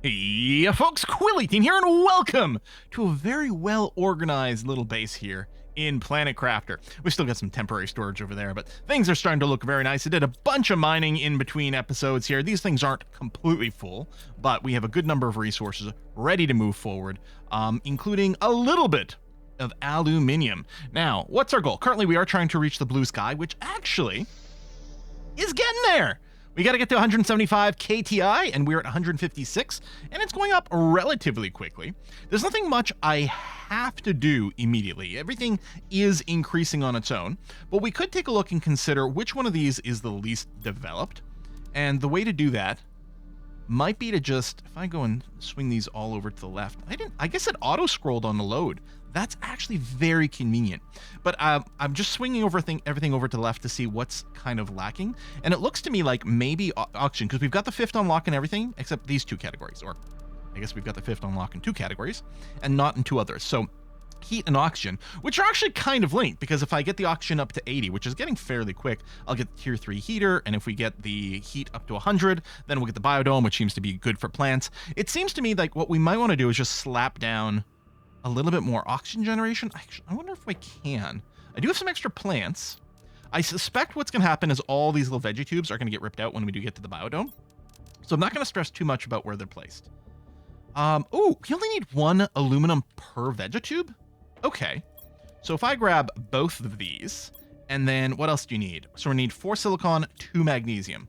Yeah, folks, Quilly18 here, and welcome to a very well-organized little base here in Planet Crafter. We still got some temporary storage over there, but things are starting to look very nice. I did a bunch of mining in between episodes here. These things aren't completely full, but we have a good number of resources ready to move forward, including a little bit of aluminium. Now, what's our goal? Currently, we are trying to reach the blue sky, which actually is getting there. We got to get to 175 KTI, and we're at 156, and it's going up relatively quickly. There's nothing much I have to do immediately. Everything is increasing on its own, but we could take a look and consider which one of these is the least developed. And the way to do that might be to just, if I go and swing these all over to the left, I guess it auto-scrolled on the load. That's actually very convenient. But I'm just swinging everything over to the left to see what's kind of lacking. And it looks to me like maybe oxygen, because we've got the fifth unlock and everything, except these two categories. Or I guess we've got the fifth unlock in two categories and not in two others. So heat and oxygen, which are actually kind of linked, because if I get the oxygen up to 80, which is getting fairly quick, I'll get the tier 3 heater, and if we get the heat up to 100, then we'll get the biodome, which seems to be good for plants. It seems to me like what we might want to do is just slap down a little bit more oxygen generation. Actually, I wonder if I can. I do have some extra plants. I suspect what's going to happen is all these little veggie tubes are going to get ripped out when we do get to the biodome. So I'm not going to stress too much about where they're placed. Oh, you only need one aluminum per vegetube? Okay. So if I grab both of these, and then what else do you need? So we need 4 silicon, 2 magnesium.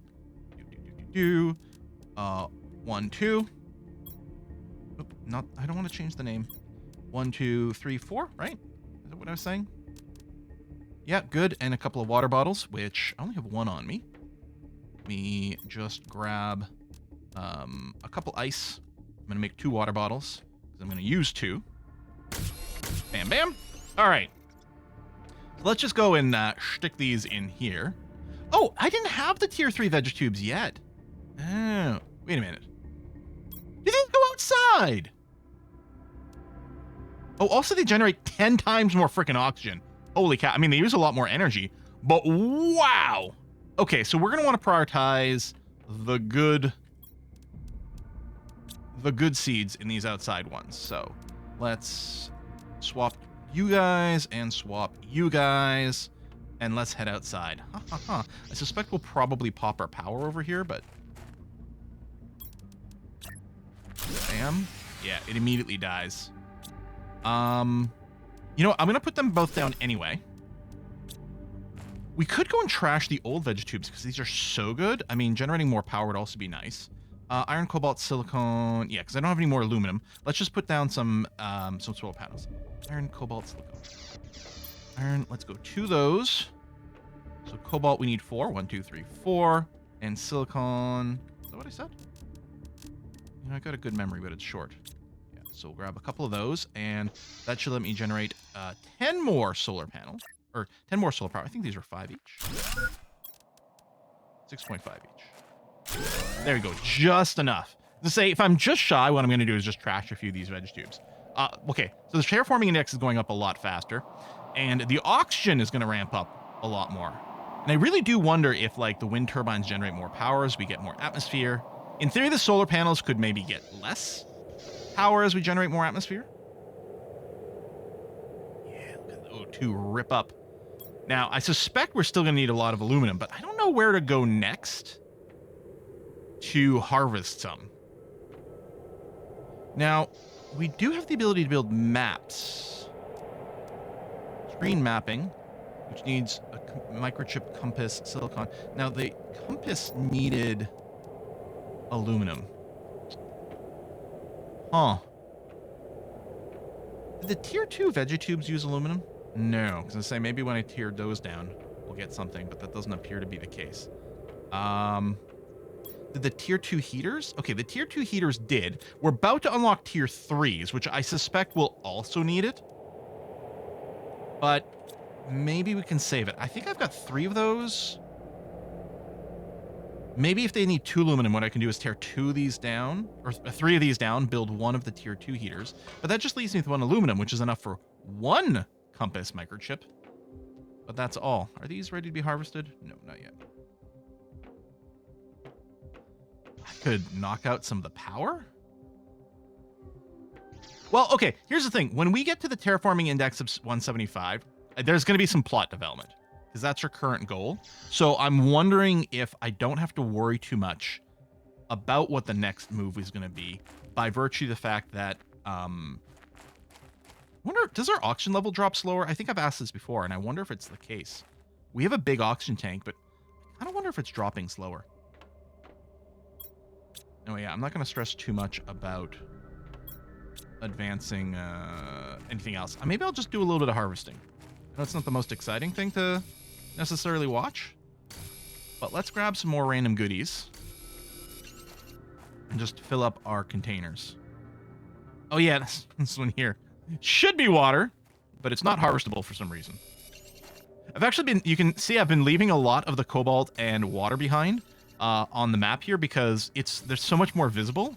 1, 2. Oop, I don't want to change the name. 1, 2, 3, 4, right? Is that what I was saying? Yeah, good. And a couple of water bottles, which I only have one on me. Let me just grab a couple ice. I'm going to make 2 water bottles, because I'm going to use 2. Bam, bam. All right. Let's just go and stick these in here. Oh, I didn't have the tier 3 vegetubes yet. Oh, wait a minute. Did these go outside? Oh, also they generate 10 times more freaking oxygen. Holy cow. I mean, they use a lot more energy, but wow. Okay, so we're going to want to prioritize the good seeds in these outside ones. So let's swap you guys and swap you guys, and let's head outside. I suspect we'll probably pop our power over here, but bam. Yeah, it immediately dies. You know, I'm going to put them both down anyway. We could go and trash the old vegetubes because these are so good. I mean, generating more power would also be nice. Iron, cobalt, silicone. Yeah, because I don't have any more aluminum. Let's just put down some solar panels. Iron, cobalt, silicone. Iron, let's go 2 of those. So cobalt, we need 4. 1, 2, 3, 4. And silicone. Is that what I said? You know, I got a good memory, but it's short. So we'll grab a couple of those, and that should let me generate 10 more solar panels, or 10 more solar power. I think these are 5 each. 6.5 each. There we go, just enough. To say, if I'm just shy, what I'm going to do is just trash a few of these veg tubes. Okay, so the terraforming index is going up a lot faster, and the oxygen is going to ramp up a lot more. And I really do wonder if, like, the wind turbines generate more power as we get more atmosphere. In theory, the solar panels could maybe get less power as we generate more atmosphere. Yeah, look at those 2 rip up. Now, I suspect we're still going to need a lot of aluminum, but I don't know where to go next to harvest some. Now, we do have the ability to build maps. Screen mapping, which needs a microchip, compass, silicon. Now, the compass needed aluminum. Huh. Did the tier 2 vegetubes use aluminum? No, because I say maybe when I tiered those down, we'll get something, but that doesn't appear to be the case. Did the tier 2 heaters? Okay, the tier 2 heaters did. We're about to unlock tier 3s, which I suspect will also need it. But maybe we can save it. I think I've got 3 of those. Maybe if they need 2 aluminum, what I can do is tear 2 of these down, or 3 of these down, build 1 of the tier 2 heaters. But that just leaves me with 1 aluminum, which is enough for 1 compass microchip. But that's all. Are these ready to be harvested? No, not yet. I could knock out some of the power. Well, okay, here's the thing. When we get to the terraforming index of 175, there's going to be some plot development because that's your current goal. So I'm wondering if I don't have to worry too much about what the next move is going to be by virtue of the fact that, wonder, does our oxygen level drop slower? I think I've asked this before, and I wonder if it's the case. We have a big oxygen tank, but I don't wonder if it's dropping slower. Oh yeah, I'm not going to stress too much about advancing anything else. Maybe I'll just do a little bit of harvesting. I know it's not the most exciting thing to necessarily watch, but let's grab some more random goodies and just fill up our containers. Oh yeah, this one here should be water, but it's not harvestable for some reason. I've actually been, you can see I've been leaving a lot of the cobalt and water behind on the map here because there's so much more visible.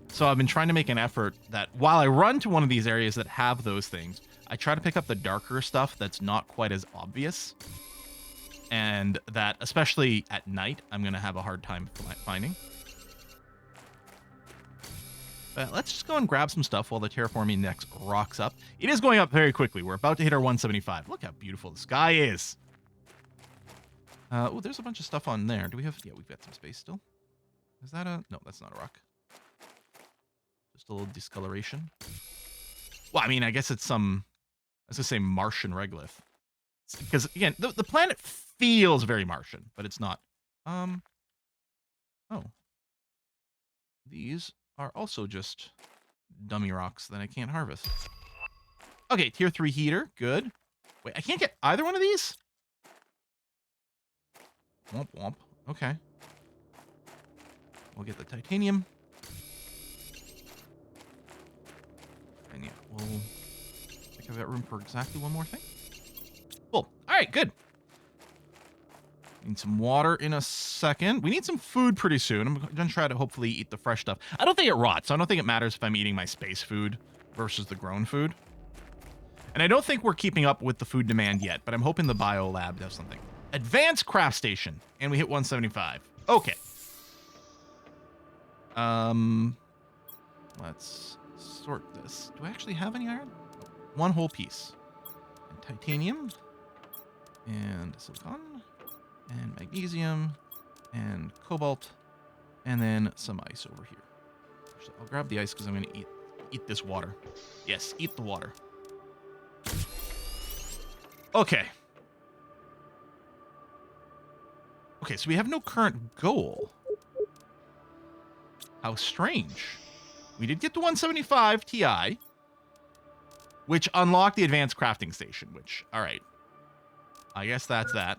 So I've been trying to make an effort that while I run to one of these areas that have those things, I try to pick up the darker stuff that's not quite as obvious. And that, especially at night, I'm going to have a hard time finding. But let's just go and grab some stuff while the terraforming index rocks up. It is going up very quickly. We're about to hit our 175. Look how beautiful the sky is. Oh, there's a bunch of stuff on there. Do we have... Yeah, we've got some space still. Is that a... No, that's not a rock. Just a little discoloration. Well, I mean, I guess it's some... I was going to say Martian regolith. Because, again, the planet feels very Martian, but it's not. Oh. These are also just dummy rocks that I can't harvest. Okay, tier 3 heater. Good. Wait, I can't get either one of these? Womp womp. Okay. We'll get the titanium. And yeah, I think I've got room for exactly one more thing. Cool. All right, good. Need some water in a second. We need some food pretty soon. I'm going to try to hopefully eat the fresh stuff. I don't think it rots, so I don't think it matters if I'm eating my space food versus the grown food. And I don't think we're keeping up with the food demand yet, but I'm hoping the bio lab does something. Advanced craft station. And we hit 175. Okay. Let's sort this. Do I actually have any iron? One whole piece. And titanium. And silicon. And magnesium. And cobalt. And then some ice over here. Actually, I'll grab the ice because I'm going to eat this water. Yes, eat the water. Okay. Okay, so we have no current goal. How strange. We did get to 175 Ti, which unlocked the advanced crafting station, which, all right. I guess that's that.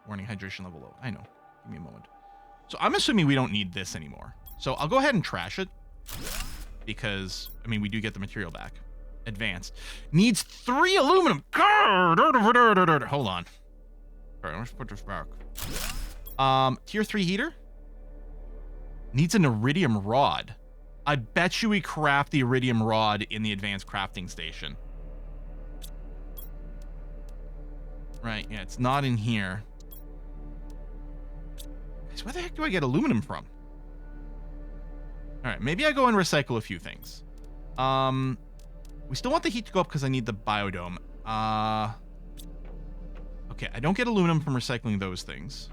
Warning, hydration level low. I know. Give me a moment. So I'm assuming we don't need this anymore. So I'll go ahead and trash it because, I mean, we do get the material back. Advanced. Needs 3 aluminum. Hold on. All right, let's put this back. Tier 3 heater. Needs an iridium rod. I bet you we craft the iridium rod in the advanced crafting station. Right, yeah, it's not in here. So where the heck do I get aluminum from? All right, maybe I go and recycle a few things. We still want the heat to go up because I need the biodome. Okay, I don't get aluminum from recycling those things.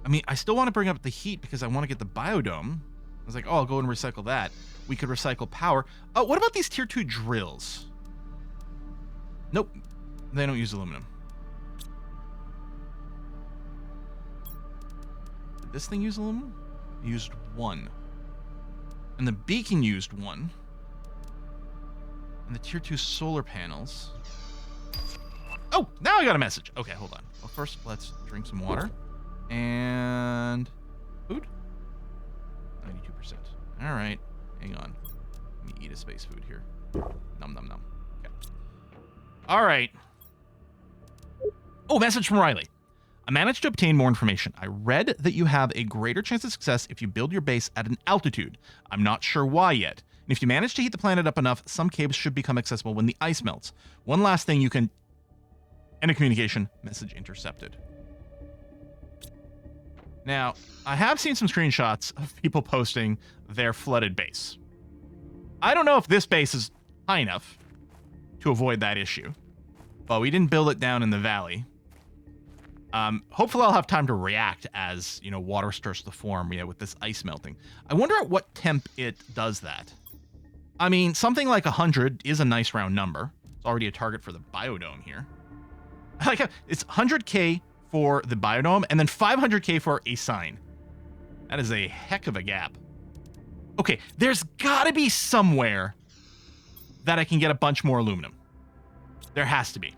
I mean, I still want to bring up the heat because I want to get the biodome. I was like, oh, I'll go and recycle that. We could recycle power. Oh, what about these tier 2 drills? Nope. They don't use aluminum. Did this thing use aluminum? It used 1. And the beacon used 1. And the tier 2 solar panels. Oh, now I got a message. Okay, hold on. Well, first, let's drink some water. And food? 92%. All right. Hang on. Let me eat a space food here. Nom, nom, nom. Okay. All right. Oh, message from Riley. I managed to obtain more information. I read that you have a greater chance of success if you build your base at an altitude. I'm not sure why yet. And if you manage to heat the planet up enough, some caves should become accessible when the ice melts. One last thing you can... End of communication. Message intercepted. Now, I have seen some screenshots of people posting their flooded base. I don't know if this base is high enough to avoid that issue, but we didn't build it down in the valley. Hopefully I'll have time to react as, you know, water starts to form, with this ice melting. I wonder at what temp it does that. I mean, something like 100 is a nice round number. It's already a target for the biodome here. Like, it's 100k for the biodome and then 500k for a sign. That is a heck of a gap. Okay, there's gotta be somewhere that I can get a bunch more aluminum. There has to be.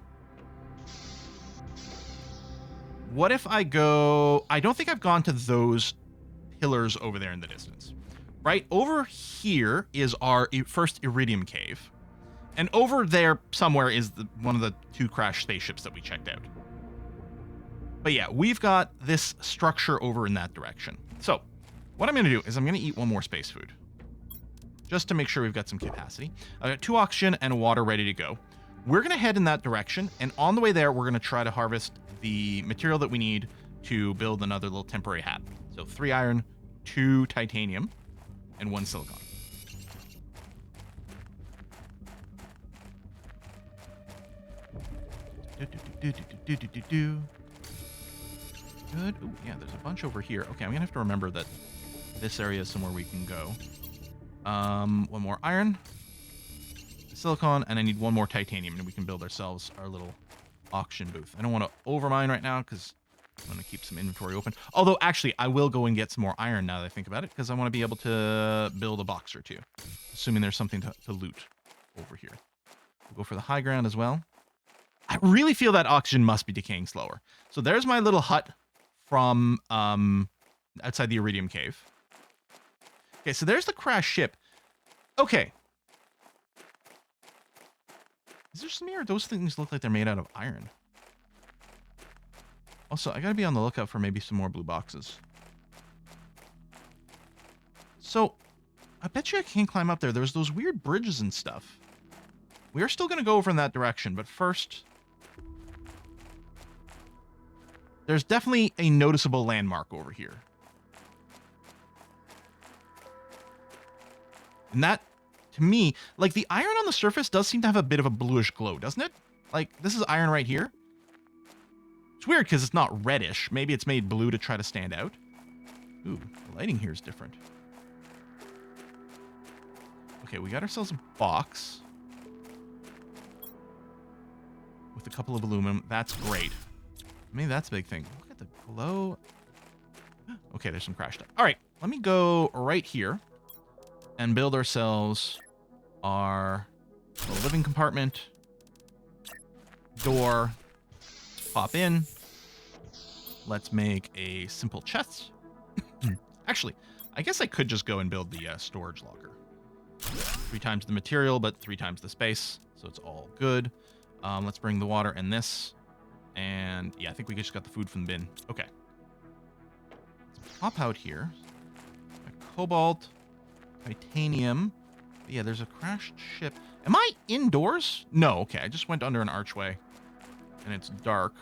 What if I go... I don't think I've gone to those pillars over there in the distance. Right over here is our first iridium cave. And over there somewhere is one of the 2 crashed spaceships that we checked out. But yeah, we've got this structure over in that direction. So what I'm going to do is I'm going to eat one more space food. Just to make sure we've got some capacity. I got 2 oxygen and water ready to go. We're going to head in that direction. And on the way there, we're going to try to harvest the material that we need to build another little temporary hab. So 3 iron, 2 titanium, and 1 silicon. Good. Ooh, yeah, there's a bunch over here. Okay, I'm gonna have to remember that this area is somewhere we can go. 1 more iron, silicon, and I need 1 more titanium, and we can build ourselves our little auction booth. I don't want to overmine right now because I want to keep some inventory open. Although, actually, I will go and get some more iron now that I think about it, because I want to be able to build a box or 2, assuming there's something to loot over here. We'll go for the high ground as well. I really feel that oxygen must be decaying slower. So there's my little hut from outside the iridium cave. Okay, so there's the crashed ship. Okay. Is there some here? Those things look like they're made out of iron. Also, I gotta be on the lookout for maybe some more blue boxes. So, I bet you I can't climb up there. There's those weird bridges and stuff. We are still gonna go over in that direction, but first... there's definitely a noticeable landmark over here. And that, to me, like the iron on the surface does seem to have a bit of a bluish glow, doesn't it? Like, this is iron right here. It's weird because it's not reddish. Maybe it's made blue to try to stand out. Ooh, the lighting here is different. Okay, we got ourselves a box. With a couple of aluminum. That's great. Maybe that's a big thing. Look at the glow. Okay, there's some crashed stuff. All right, let me go right here and build ourselves our living compartment. Door. Pop in. Let's make a simple chest. Actually, I guess I could just go and build the storage locker. 3 times the material, but 3 times the space. So it's all good. Let's bring the water and this. And yeah, I think we just got the food from the bin. Okay. Let's pop out here. Cobalt. Titanium. Yeah, there's a crashed ship. Am I indoors? No, okay. I just went under an archway. And it's dark.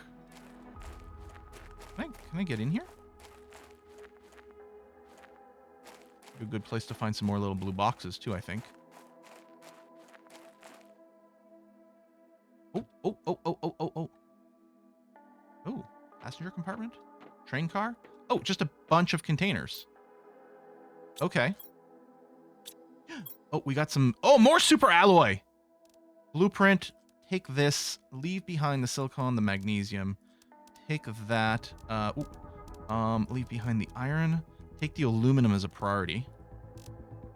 Can I get in here? A good place to find some more little blue boxes, too, I think. Oh. Oh, passenger compartment? Train car? Oh, just a bunch of containers. Okay. Oh, we got some... oh, more super alloy! Blueprint. Take this. Leave behind the silicon, the magnesium. Take that. Leave behind the iron. Take the aluminum as a priority.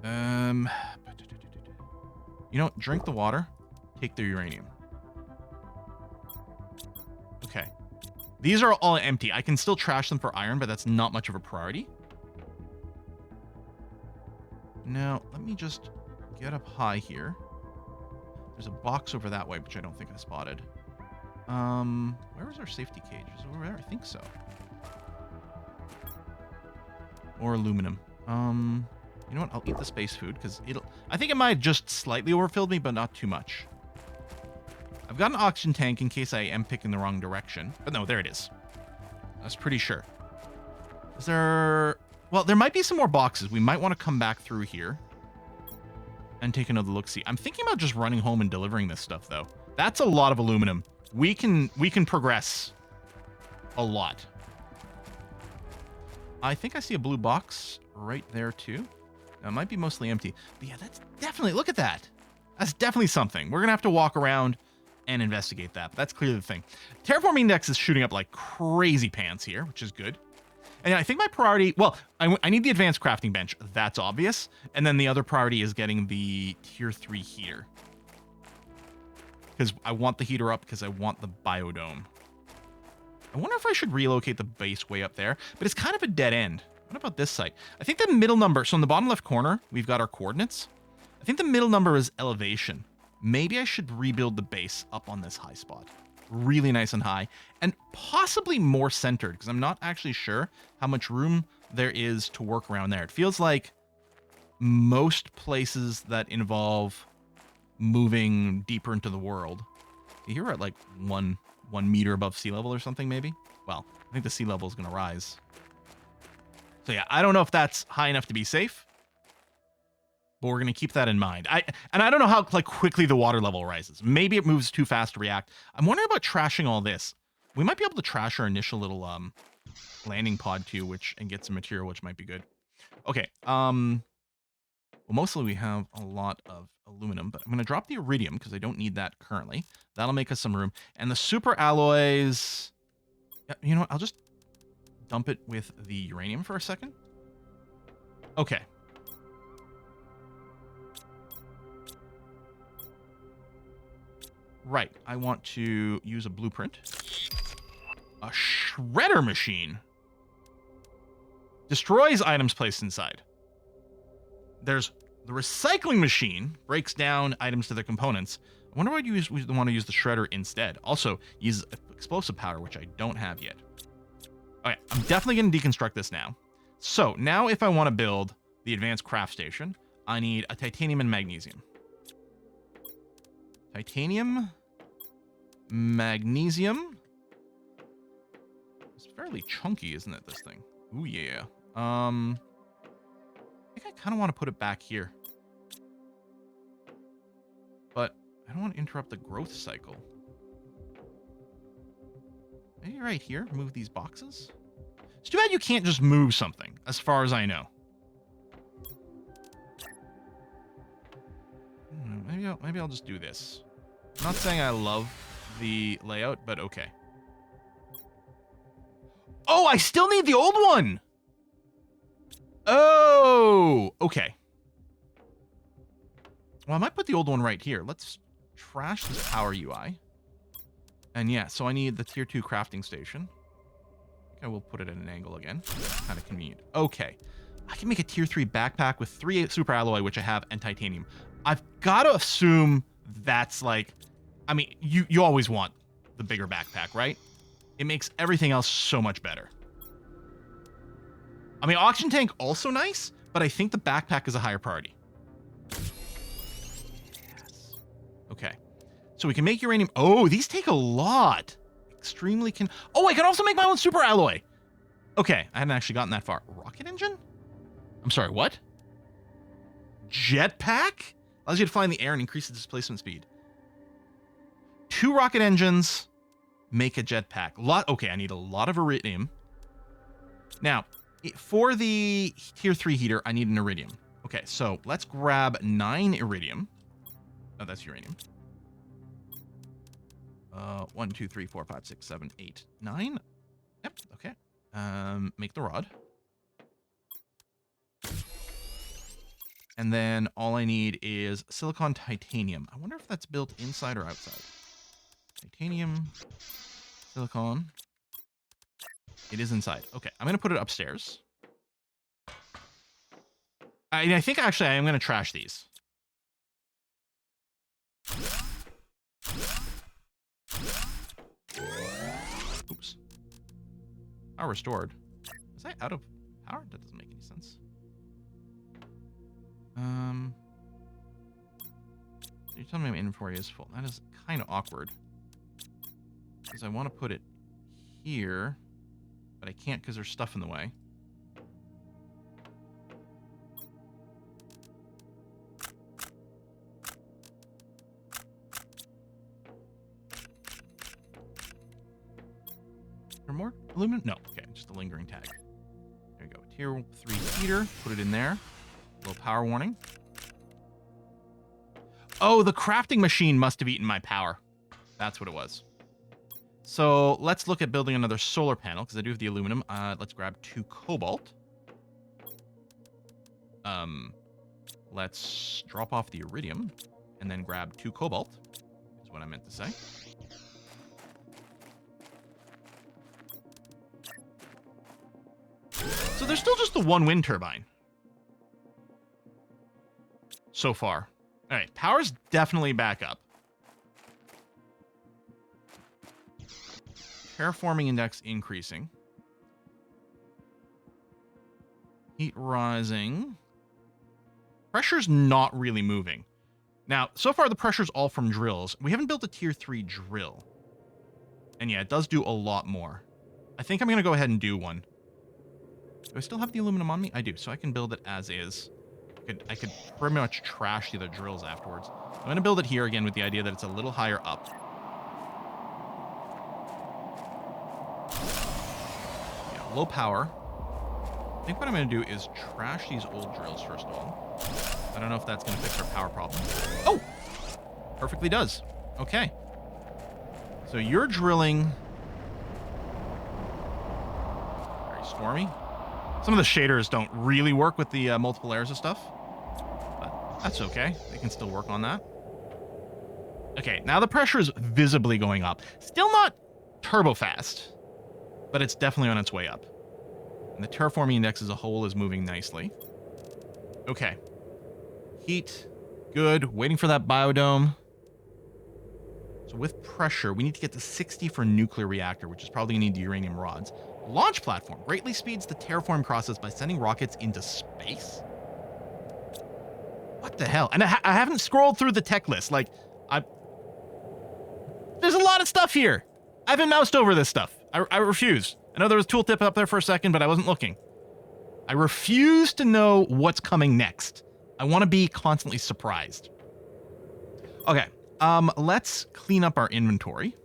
You know, drink the water. Take the uranium. Okay. These are all empty. I can still trash them for iron, but that's not much of a priority. Now, let me just get up high here. There's a box over that way, which I don't think I spotted. Where is our safety cage? Is it over there? I think so. Or aluminum. You know what? I'll eat the space food, because I think it might just slightly overfilled me, but not too much. I've got an oxygen tank in case I am picking the wrong direction. But no, there it is. I was pretty sure. Is there... Well, there might be some more boxes. We might want to come back through here and take another look-see. I'm thinking about just running home and delivering this stuff, though. That's a lot of aluminum. We can progress a lot. I think I see a blue box right there, too. Now, it might be mostly empty. But yeah, that's definitely... Look at that. That's definitely something. We're going to have to walk around and investigate that. But that's clearly the thing. Terraforming index is shooting up like crazy pants here, which is good. And I think my priority... Well, I need the advanced crafting bench. That's obvious. And then the other priority is getting the tier 3 heater. Because I want the heater up because I want the biodome. I wonder if I should relocate the base way up there. But it's kind of a dead end. What about this site? I think the middle number... So in the bottom left corner, we've got our coordinates. I think the middle number is elevation. Maybe I should rebuild the base up on this high spot. Really nice and high. And possibly more centered, because I'm not actually sure how much room there is to work around there. It feels like most places that involve moving deeper into the world. Here we're at like one meter above sea level or something, maybe? Well, I think the sea level is going to rise. So yeah, I don't know if that's high enough to be safe. But we're going to keep that in mind. I don't know how quickly the water level rises. Maybe it moves too fast to react. I'm wondering about trashing all this. We might be able to trash our initial little landing pod too, and get some material, which might be good. Okay. Well, mostly we have a lot of aluminum, but I'm going to drop the iridium because I don't need that currently. That'll make us some room. And the super alloys, yeah, you know what? I'll just dump it with the uranium for a second. Okay. Right, I want to use a blueprint. A shredder machine. Destroys items placed inside. There's the recycling machine, breaks down items to their components. I wonder why we want to use the shredder instead. Also, uses explosive powder, which I don't have yet. Okay, I'm definitely going to deconstruct this now. So, now if I want to build the advanced craft station, I need a titanium and magnesium. Titanium, magnesium. It's fairly chunky, isn't it, this thing? Ooh, yeah. I think I kind of want to put it back here. But I don't want to interrupt the growth cycle. Maybe right here, move these boxes. It's too bad you can't just move something, as far as I know. Maybe I'll just do this. I'm not saying I love the layout, but okay. Oh, I still need the old one! Oh, okay. Well, I might put the old one right here. Let's trash this power UI. And yeah, so I need the tier 2 crafting station. I will put it at an angle again. Kind of convenient. Okay. I can make a tier 3 backpack with 3 super alloy, which I have, and titanium. I've got to assume that's like... I mean, you always want the bigger backpack, right? It makes everything else so much better. I mean, oxygen tank also nice, but I think the backpack is a higher priority. Yes. Okay. So we can make uranium. Oh, these take a lot. Extremely can... Oh, I can also make my own super alloy. Okay, I hadn't actually gotten that far. Rocket engine? I'm sorry, what? Jetpack? Allows you to fly in the air and increase the displacement speed. 2 rocket engines make a jetpack. Okay, I need a lot of iridium. Now, for the tier 3 heater, I need an iridium. Okay, so let's grab 9 iridium. Oh, that's uranium. 1, 2, 3, 4, 5, 6, 7, 8, 9. Yep, okay. Make the rod. And then all I need is silicon titanium. I wonder if that's built inside or outside. Titanium, silicon. It is inside. Okay, I'm going to put it upstairs. I think actually I am going to trash these. Oops. Power restored. Was I out of power? That doesn't make any sense. You're telling me my inventory is full. That is kind of awkward. Because I want to put it here, but I can't because there's stuff in the way. more aluminum? No. Okay, just a lingering tag. There you go. Tier 3 heater. Put it in there. Low power warning. Oh, the crafting machine must have eaten my power. That's what it was. So let's look at building another solar panel, because I do have the aluminum. Let's grab 2 cobalt. Let's drop off the iridium, and then grab 2 cobalt, is what I meant to say. So there's still just the 1 wind turbine. So far. All right, power's definitely back up. Terraforming index increasing. Heat rising. Pressure's not really moving. Now, so far the pressure's all from drills. We haven't built a tier 3 drill. And yeah, it does do a lot more. I think I'm going to go ahead and do one. Do I still have the aluminum on me? I do, so I can build it as is. I could pretty much trash the other drills afterwards. I'm going to build it here again with the idea that it's a little higher up. Yeah, low power. I think what I'm going to do is trash these old drills first of all. I don't know if that's going to fix our power problem. Oh! Perfectly does. Okay. So you're drilling... Very stormy. Some of the shaders don't really work with the multiple layers of stuff. But that's okay. They can still work on that. Okay, now the pressure is visibly going up. Still not turbo fast, but it's definitely on its way up. And the terraforming index as a whole is moving nicely. Okay. Heat. Good. Waiting for that biodome. So with pressure, we need to get to 60 for a nuclear reactor, which is probably going to need the uranium rods. Launch platform greatly speeds the terraforming process by sending rockets into space. What the hell? And I haven't scrolled through the tech list. Like, there's a lot of stuff here. I haven't moused over this stuff. I refuse. I know there was tooltip up there for a second, but I wasn't looking. I refuse to know what's coming next. I want to be constantly surprised. Okay. Let's clean up our inventory.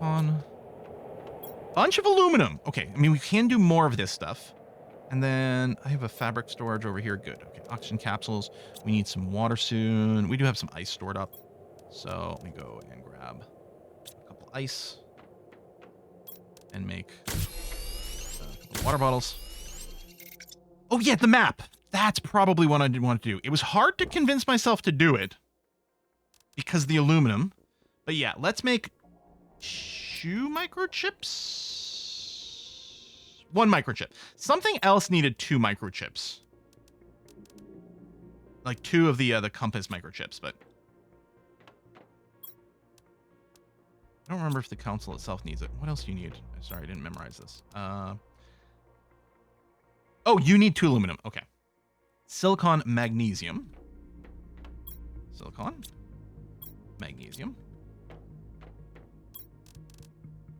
On bunch of aluminum. Okay, I mean, we can do more of this stuff. And then I have a fabric storage over here. Good. Okay, oxygen capsules. We need some water soon. We do have some ice stored up. So let me go and grab a couple ice and make a couple water bottles. Oh yeah, the map. That's probably what I did want to do. It was hard to convince myself to do it because of the aluminum. But yeah, let's make 2 microchips. 1 microchip. Something else needed 2 microchips. Like 2 of the compass microchips, but I don't remember if the console itself needs it. What else do you need? Sorry, I didn't memorize this. Oh, you need 2 aluminum. Okay. Silicon, magnesium. Silicon. Magnesium.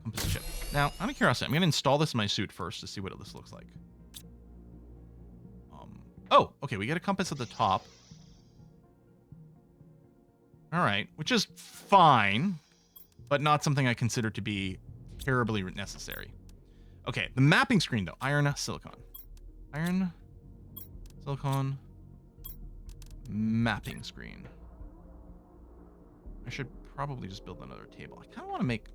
Compass chip. Now, out of curiosity, I'm going to install this in my suit first to see what this looks like. Oh, okay, we get a compass at the top. All right, which is fine, but not something I consider to be terribly necessary. Okay, the mapping screen, though. Iron, silicon. Iron, silicon, mapping screen. I should probably just build another table. I kind of want to make...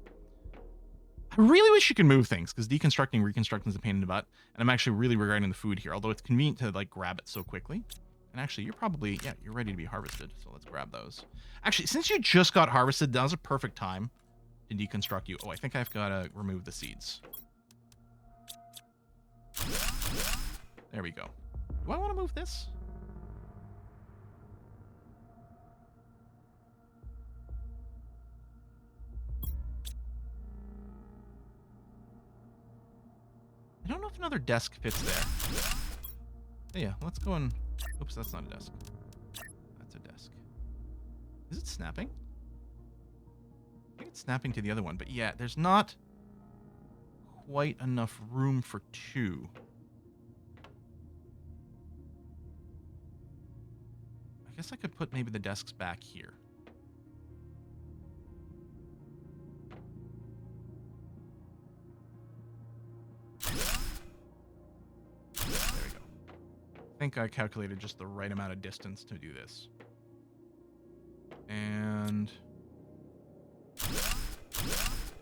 I really wish you could move things, because deconstructing, reconstructing is a pain in the butt, and I'm actually really regretting the food here, although it's convenient to, like, grab it so quickly. And actually, you're probably... Yeah, you're ready to be harvested, so let's grab those. Actually, since you just got harvested, that was a perfect time to deconstruct you. Oh, I think I've got to remove the seeds. There we go. Do I want to move this? I don't know if another desk fits there. Oh, yeah, let's go and... Oops, that's not a desk. That's a desk. Is it snapping? I think it's snapping to the other one, but yeah, there's not quite enough room for 2. I guess I could put maybe the desks back here. think I calculated just the right amount of distance to do this. And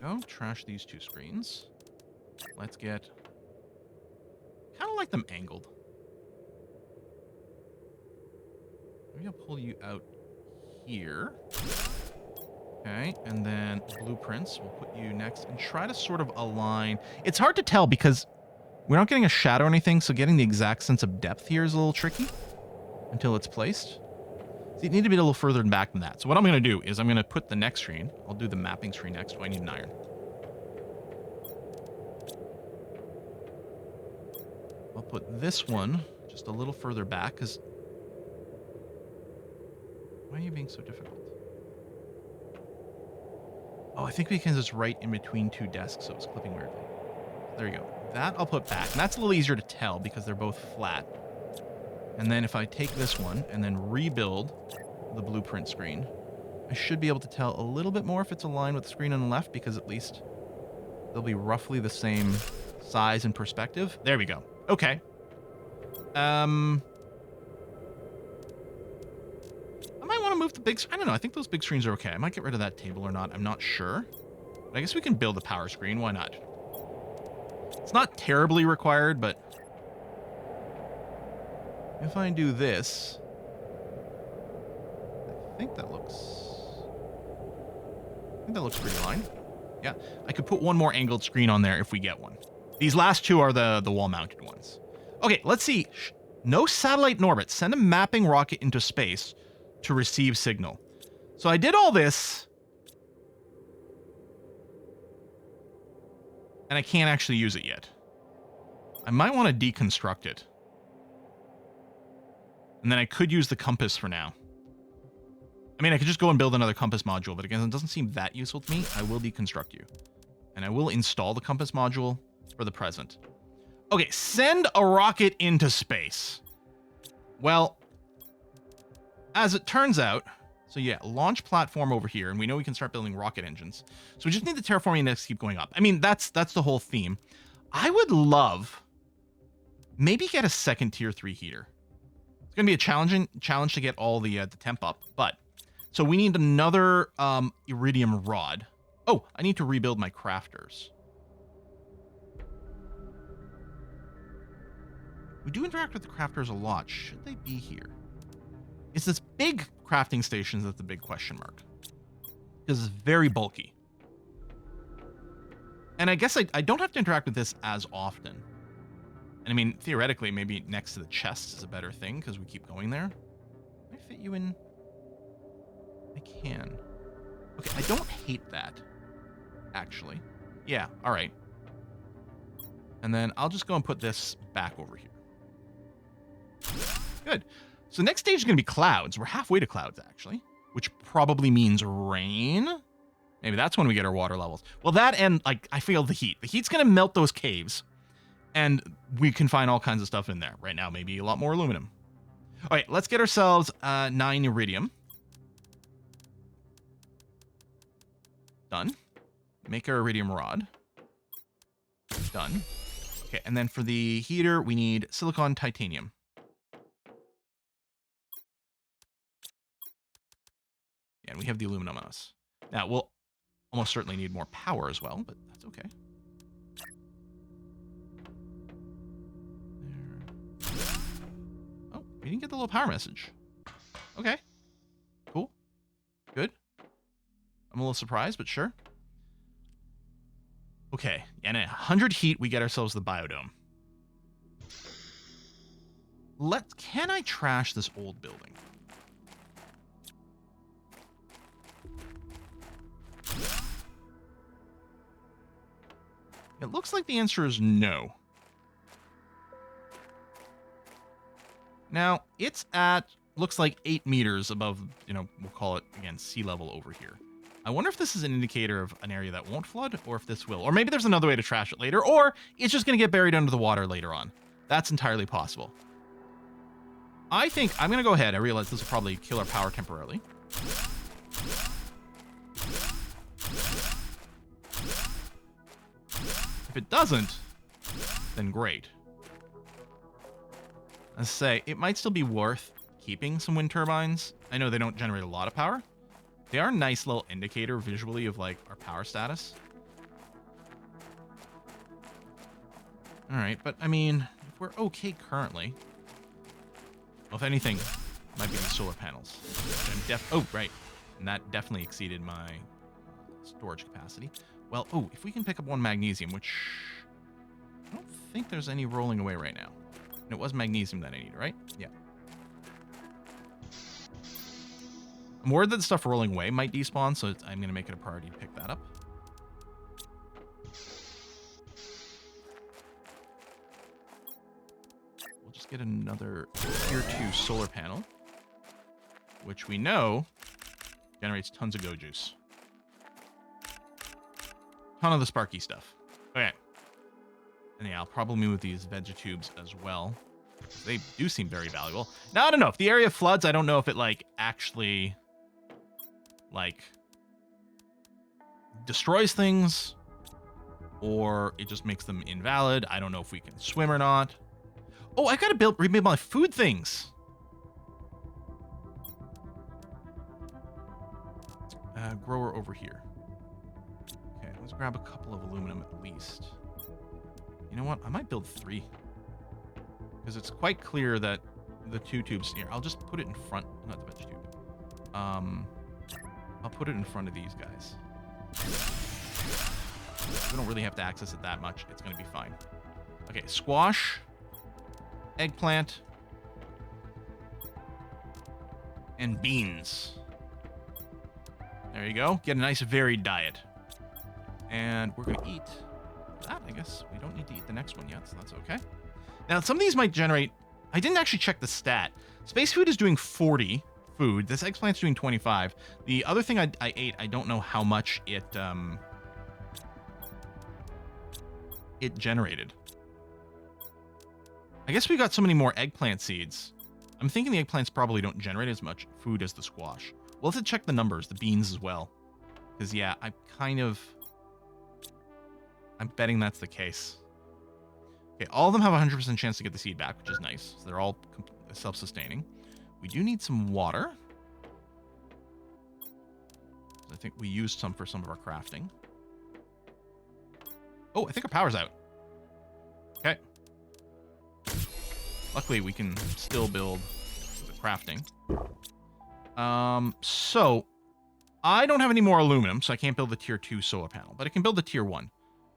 go trash these 2 screens. Let's get kind of like them angled. Maybe I'll pull you out here. Okay, and then blueprints, we'll put you next and try to sort of align. It's hard to tell because we're not getting a shadow or anything, so getting the exact sense of depth here is a little tricky until it's placed. So you need to be a little further back than that. So what I'm going to do is I'm going to put the next screen. I'll do the mapping screen next. I need an iron. I'll put this one just a little further back because... Why are you being so difficult? Oh, I think because it's right in between 2 desks, so it's clipping weirdly. There you go. That I'll put back. And that's a little easier to tell because they're both flat. And then if I take this one and then rebuild the blueprint screen, I should be able to tell a little bit more if it's aligned with the screen on the left, because at least they'll be roughly the same size and perspective. There we go. Okay. I might want to move the big... I don't know. I think those big screens are okay. I might get rid of that table or not. I'm not sure. But I guess we can build a power screen. Why not? It's not terribly required, but... If I do this... I think that looks pretty aligned. Yeah. I could put one more angled screen on there if we get one. These last 2 are the wall-mounted ones. Okay, let's see. No satellite in orbit. Send a mapping rocket into space to receive signal. So I did all this, and I can't actually use it yet. I might want to deconstruct it. And then I could use the compass for now. I mean, I could just go and build another compass module, but again, it doesn't seem that useful to me. I will deconstruct you. And I will install the compass module for the present. Okay, send a rocket into space. Well, as it turns out, so yeah, launch platform over here, and we know we can start building rocket engines. So we just need the terraforming index to keep going up. I mean, that's the whole theme. I would love maybe get a second tier 3 heater. It's going to be a challenge to get all the temp up, but so we need another iridium rod. Oh, I need to rebuild my crafters. We do interact with the crafters a lot. Should they be here? It's this big crafting station that's the big question mark. Because it's very bulky. And I guess I don't have to interact with this as often. And I mean, theoretically, maybe next to the chests is a better thing because we keep going there. Can I fit you in? I can. Okay, I don't hate that, actually. Yeah, all right. And then I'll just go and put this back over here. Good. So next stage is going to be clouds. We're halfway to clouds, actually, which probably means rain. Maybe that's when we get our water levels. Well, that and, like, I feel the heat. The heat's going to melt those caves, and we can find all kinds of stuff in there. Right now, maybe a lot more aluminum. All right, let's get ourselves 9 iridium. Done. Make our iridium rod. Done. Okay, and then for the heater, we need silicon titanium. And we have the aluminum on us. Now, we'll almost certainly need more power as well, but that's okay. There. Oh, we didn't get the little power message. Okay. Cool. Good. I'm a little surprised, but sure. Okay, and at 100 heat, we get ourselves the biodome. Can I trash this old building? It looks like the answer is no. Now, it's at, looks like 8 meters above, we'll call it, again, sea level over here. I wonder if this is an indicator of an area that won't flood, or if this will. Or maybe there's another way to trash it later, or it's just going to get buried under the water later on. That's entirely possible. I think I'm going to go ahead. I realize this will probably kill our power temporarily. If it doesn't, then great. Let's say it might still be worth keeping some wind turbines. I know they don't generate a lot of power. They are a nice little indicator visually of like our power status. All right, but I mean, if we're okay currently, well, if anything, might be the solar panels. Oh, right, and that definitely exceeded my storage capacity. Well, oh, if we can pick up one magnesium, which I don't think there's any rolling away right now. And it was magnesium that I need, right? Yeah. I'm worried that the stuff rolling away might despawn, so I'm going to make it a priority to pick that up. We'll just get another tier 2 solar panel, which we know generates tons of go juice. Ton of the sparky stuff. Okay. And yeah, I'll probably move these vegetubes as well. They do seem very valuable. Now, I don't know. If the area floods, I don't know if it, like, actually, like, destroys things or it just makes them invalid. I don't know if we can swim or not. Oh, I gotta rebuild my food things. Grower over here. Okay, let's grab a couple of aluminum at least. You know what? I might build 3. Because it's quite clear that the 2 tubes here. I'll just put it in front. Not the veg tube. I'll put it in front of these guys. We don't really have to access it that much. It's going to be fine. Okay, squash, eggplant, and beans. There you go. Get a nice varied diet. And we're going to eat that, I guess. We don't need to eat the next one yet, so that's okay. Now, some of these might generate... I didn't actually check the stat. Space food is doing 40 food. This eggplant's doing 25. The other thing I ate, I don't know how much it generated. I guess we got so many more eggplant seeds. I'm thinking the eggplants probably don't generate as much food as the squash. We'll have to check the numbers, the beans as well. Because, yeah, I'm betting that's the case. Okay, all of them have a 100% chance to get the seed back, which is nice. So they're all self-sustaining. We do need some water. I think we used some for some of our crafting. Oh, I think our power's out. Okay. Luckily, we can still build the crafting. So I don't have any more aluminum, so I can't build the tier 2 solar panel, but I can build the tier 1.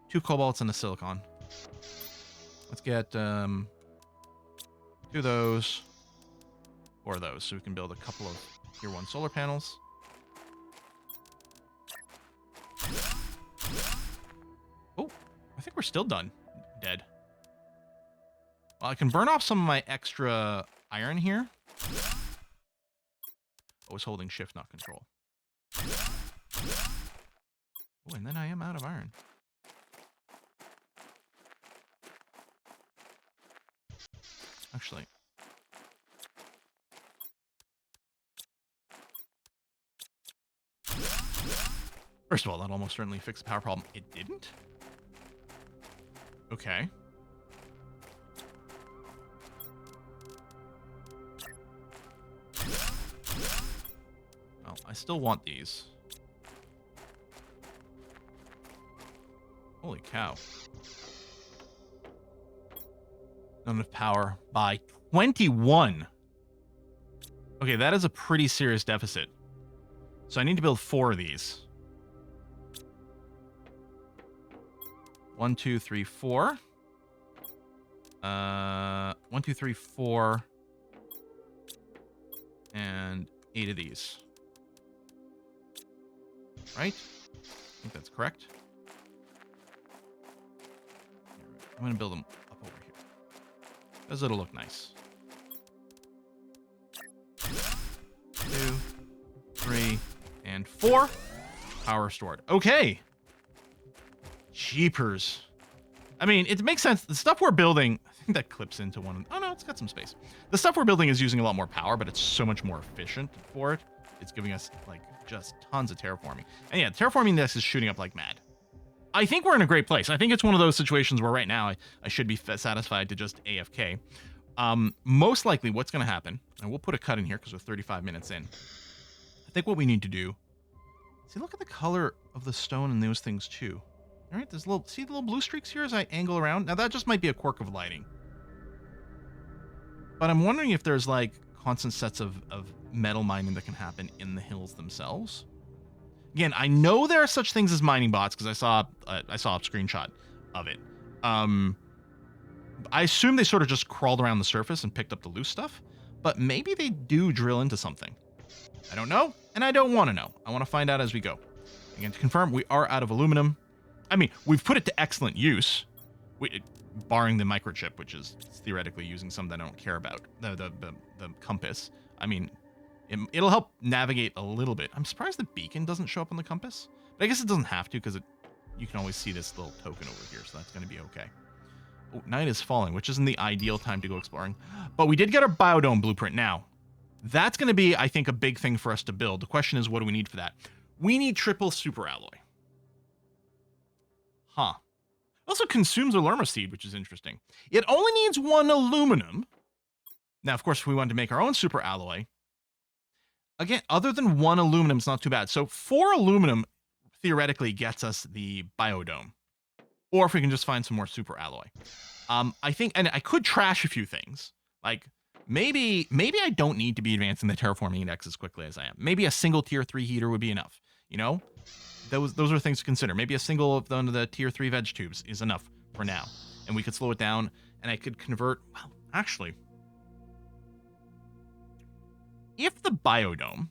2 cobalts and a silicon. Let's get 2 of those, 4 of those, so we can build a couple of tier 1 solar panels. Oh, I think we're still done. Dead. Well, I can burn off some of my extra iron here. I was holding shift, not control. Oh, and then I am out of iron. Actually. First of all, that almost certainly fixed the power problem. It didn't? Okay. Well, I still want these. Holy cow. Not enough power by 21. Okay, that is a pretty serious deficit. So I need to build 4 of these. 1, 2, 3, 4. 1, 2, 3, 4. And 8 of these. Right? I think that's correct. I'm going to build them up over here. Because it'll look nice. 2, 3, and 4. Power stored. Okay. Jeepers. I mean, it makes sense. The stuff we're building, I think that clips into one. Oh, no, it's got some space. The stuff we're building is using a lot more power, but it's so much more efficient for it. It's giving us, like, just tons of terraforming. And yeah, terraforming this is shooting up like mad. I think we're in a great place. I think it's one of those situations where right now I should be satisfied to just AFK. Most likely what's going to happen, and we'll put a cut in here because we're 35 minutes in. I think what we need to do, see, look at the color of the stone and those things too. All right, there's see the little blue streaks here as I angle around? Now that just might be a quirk of lighting. But I'm wondering if there's like constant sets of metal mining that can happen in the hills themselves. Again, I know there are such things as mining bots because I saw a screenshot of it. I assume they sort of just crawled around the surface and picked up the loose stuff, but maybe they do drill into something. I don't know, and I don't want to know. I want to find out as we go. Again, to confirm, we are out of aluminum. I mean, we've put it to excellent use, barring the microchip, which is theoretically using something I don't care about, the compass. I mean, it'll help navigate a little bit. I'm surprised the beacon doesn't show up on the compass, but I guess it doesn't have to because you can always see this little token over here, so that's going to be okay. Oh, night is falling, which isn't the ideal time to go exploring, but we did get our biodome blueprint now. That's going to be, I think, a big thing for us to build. The question is, what do we need for that? We need triple super alloy. Huh. It also consumes a lerma seed, which is interesting. It only needs 1 aluminum. Now, of course, if we wanted to make our own super alloy, again, other than 1 aluminum, it's not too bad. So 4 aluminum theoretically gets us the biodome. Or if we can just find some more super alloy. I think, and I could trash a few things. Like, maybe I don't need to be advancing the terraforming index as quickly as I am. Maybe a single tier 3 heater would be enough. You know? Those are things to consider. Maybe a single of the tier 3 veg tubes is enough for now. And we could slow it down, and I could convert, well, actually, if the biodome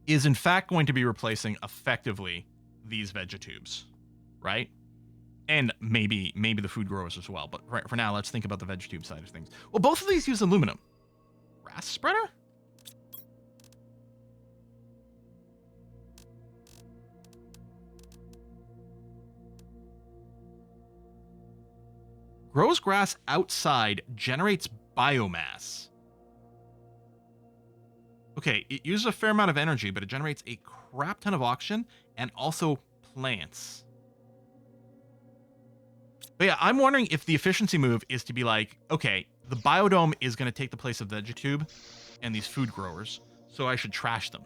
is in fact going to be replacing effectively these vegetubes, right? And maybe the food growers as well. But right, for now, let's think about the vegetube side of things. Well, both of these use aluminum. Grass spreader? Grows grass outside, generates biomass. Okay, it uses a fair amount of energy, but it generates a crap ton of oxygen and also plants. But yeah, I'm wondering if the efficiency move is to be like, okay, the biodome is going to take the place of vegetube and these food growers, so I should trash them.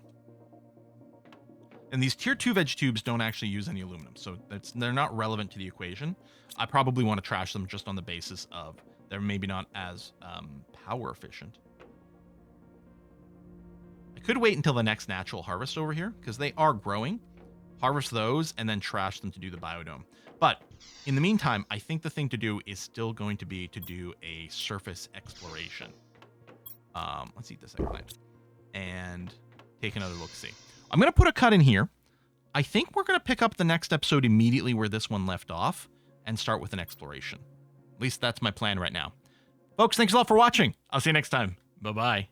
And these tier 2 vegetubes don't actually use any aluminum, so they're not relevant to the equation. I probably want to trash them just on the basis of they're maybe not as power efficient. I could wait until the next natural harvest over here, because they are growing. Harvest those, and then trash them to do the biodome. But in the meantime, I think the thing to do is still going to be to do a surface exploration. Let's eat this eggplant. And take another look-see. I'm going to put a cut in here. I think we're going to pick up the next episode immediately where this one left off and start with an exploration. At least that's my plan right now. Folks, thanks a lot for watching. I'll see you next time. Bye-bye.